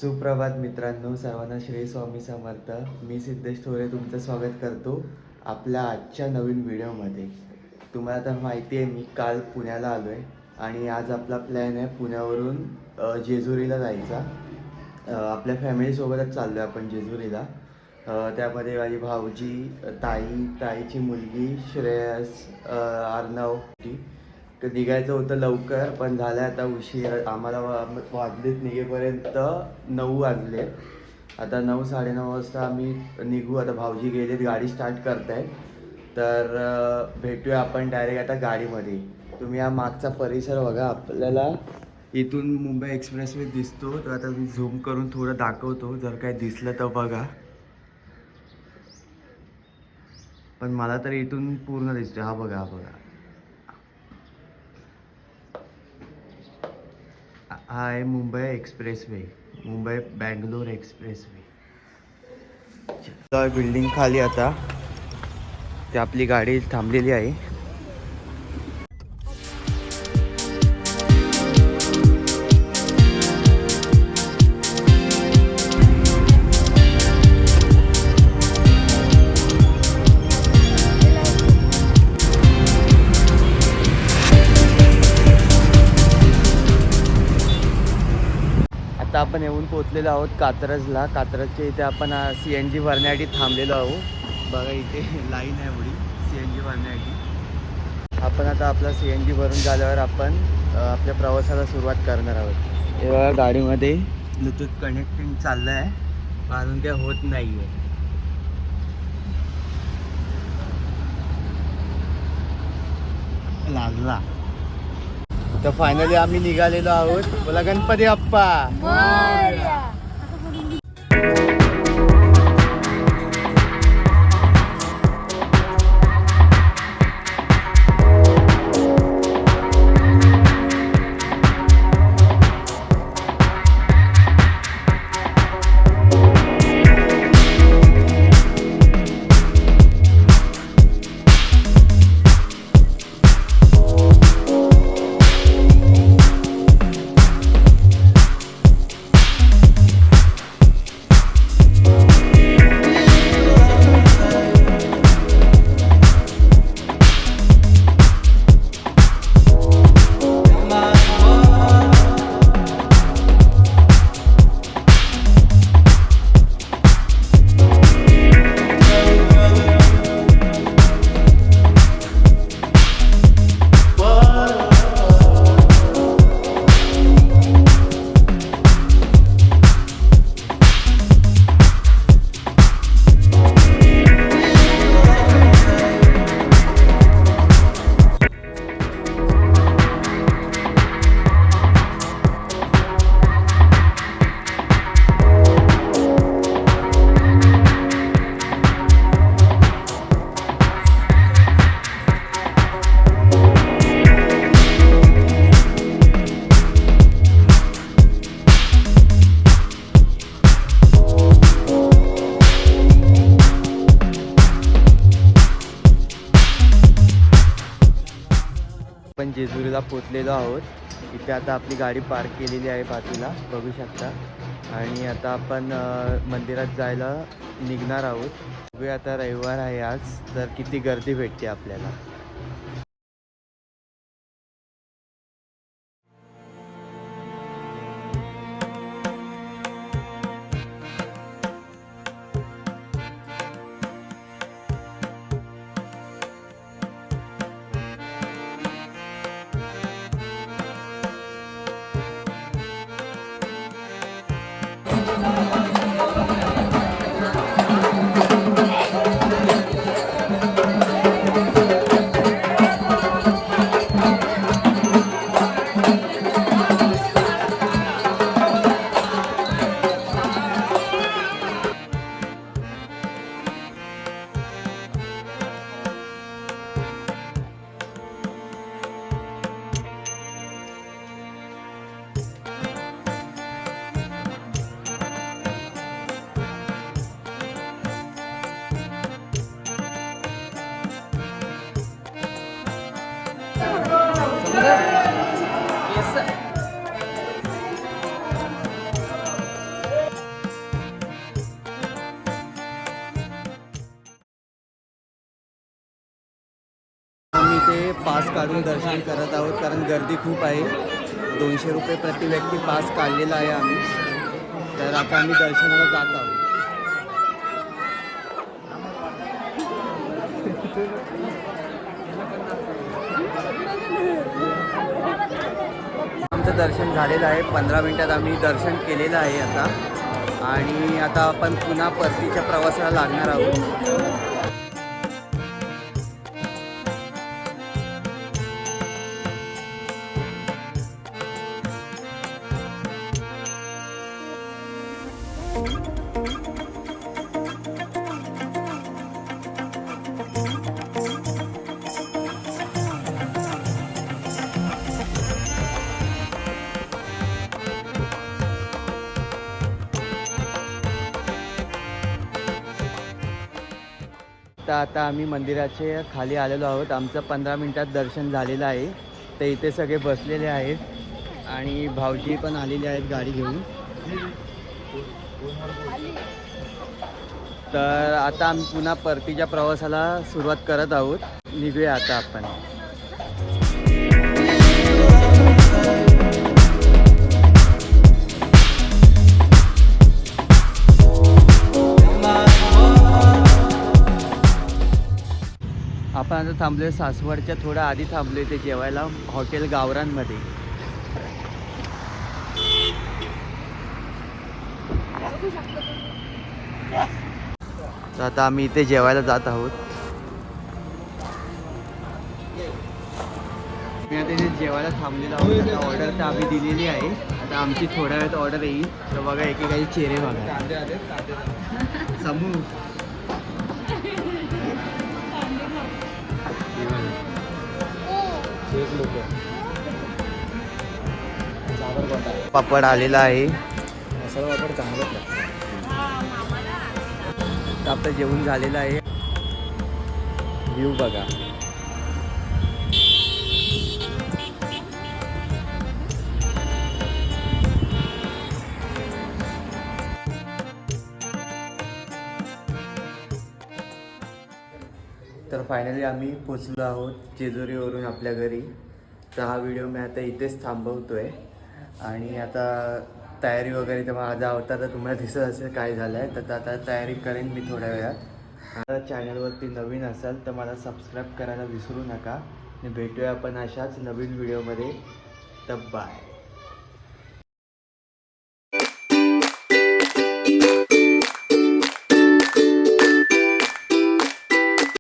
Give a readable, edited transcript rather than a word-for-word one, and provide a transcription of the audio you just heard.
सुप्रभात मित्रांनो, सर्वांना श्री स्वामी समर्थ. मी सिद्धेश थोरे तुमचं स्वागत करतो आपल्या आजच्या नवीन व्हिडिओमध्ये. तुम्हाला तर माहिती आहे मी काल पुण्याला आलो आहे आणि आज आपला प्लॅन आहे पुण्यावरून जेजुरीला जायचा. आपल्या फॅमिलीसोबतच चाललो आहे आपण जेजुरीला. त्यामध्ये माझी भाऊजी, ताईची मुलगी श्रेयस, अर्णव निघायचं होतं लवकर, पण झालं आता उशीर. आम्हाला वाजलेत निघेपर्यंत 9 वाजले. आता 9 साडेनऊ वाजता आम्ही निघू. आता भाऊजी गेलेत, गाडी स्टार्ट करतायत. तर भेटूया आपण डायरेक्ट आता गाडीमध्ये. तुम्ही हा मागचा परिसर बघा, आपल्याला इथून मुंबई एक्सप्रेसवे दिसतो. तर आता मी झूम करून थोडं दाखवतो, जर काय दिसलं तर बघा. पण मला तर इथून पूर्ण दिसतो. हा बघा, हा बघा, हा आहे Mumbai expressway, Mumbai Bangalore expressway. Building खाली आता ते आपली गाडी थांबलेली आहे. आता आपण येऊन पोहोचलेलो आहोत कात्रजला. कात्रजच्या इथे आपण CNG भरण्यासाठी थांबलेलो आहोत. बघा इथे लाईन आहे एवढी CNG भरण्यासाठी. आपण आता आपला CNG भरून झाल्यावर आपण आपल्या प्रवासाला सुरुवात करणार आहोत. हे बघा गाडीमध्ये ब्लूटूथ कनेक्टिंग चाललं आहे, अजून काय होत नाही आहे. लागला. तर फायनली आम्ही निघालेलो आहोत. बोला गणपती बाप्पा. आपण जेजुरीला पोचलेलो आहोत. इथे आता आपली गाडी पार्क केलेली आहे बाजूला, बघू शकता. आणि आता आपण मंदिरात जायला निघणार आहोत. बघूया आता रविवार आहे आज, तर किती गर्दी भेटते आपल्याला. पास काढून दर्शन करत आहोत, कारण गर्दी खूप आहे. 200 रुपये प्रति व्यक्ती पास काढलेला आहे आम्ही. तर आता आम्ही दर्शनाला जात आहोत. आमचं दर्शन झालेलं आहे. 15 मिनिटात आम्ही दर्शन केलेलं आहे आता. आणि आता आपण पुन्हा परतीच्या प्रवासाला लागणार आहोत. तर आता आम्ही मंदिराचे खाली आलेलो आहोत. आमचं 15 मिनिटात दर्शन झालेलं आहे. तर इथे सगळे बसलेले आहेत आणि भाऊजी पण आलेले आहेत गाडी घेऊन. तर आता आम्ही पुन्हा परतीच्या प्रवासाला सुरुवात करत आहोत. निघूया आता आपण. आपण आता थांबलोय सासवडच्या थोडं आधी थांबलोय ते जेवायला हॉटेल गावरानमध्ये. तर आता आम्ही इथे जेवायला जात आहोत. मी आता इथे जेवायला थांबलेलो आहोत. आता ऑर्डर तर आम्ही दिलेली आहे. आता आमची थोड्या वेळात ऑर्डर येईल. तर बघा एकेकाचे चेहरे बघा. समू पापड आलेला आहे. मसाला पापड चांगला. आपलं जेवण झालेलं आहे. व्ह्यू बघा. तर फायनली आम्ही पोचलो आहोत जेजुरीवरून आपल्या घरी. तर हा व्हिडिओ मी आता इथेच थांबवतोय. आणि आता तयारी वगैरे तर माझा अवतार तर तुम्हाला दिसत असेल काय झालं आहे. तर आता तयारी करेन मी थोड्या वेळात. आता चॅनलवरती नवीन असाल तर मला सबस्क्राईब करायला विसरू नका. आणि भेटूया आपण अशाच नवीन व्हिडिओमध्ये. तर बाय.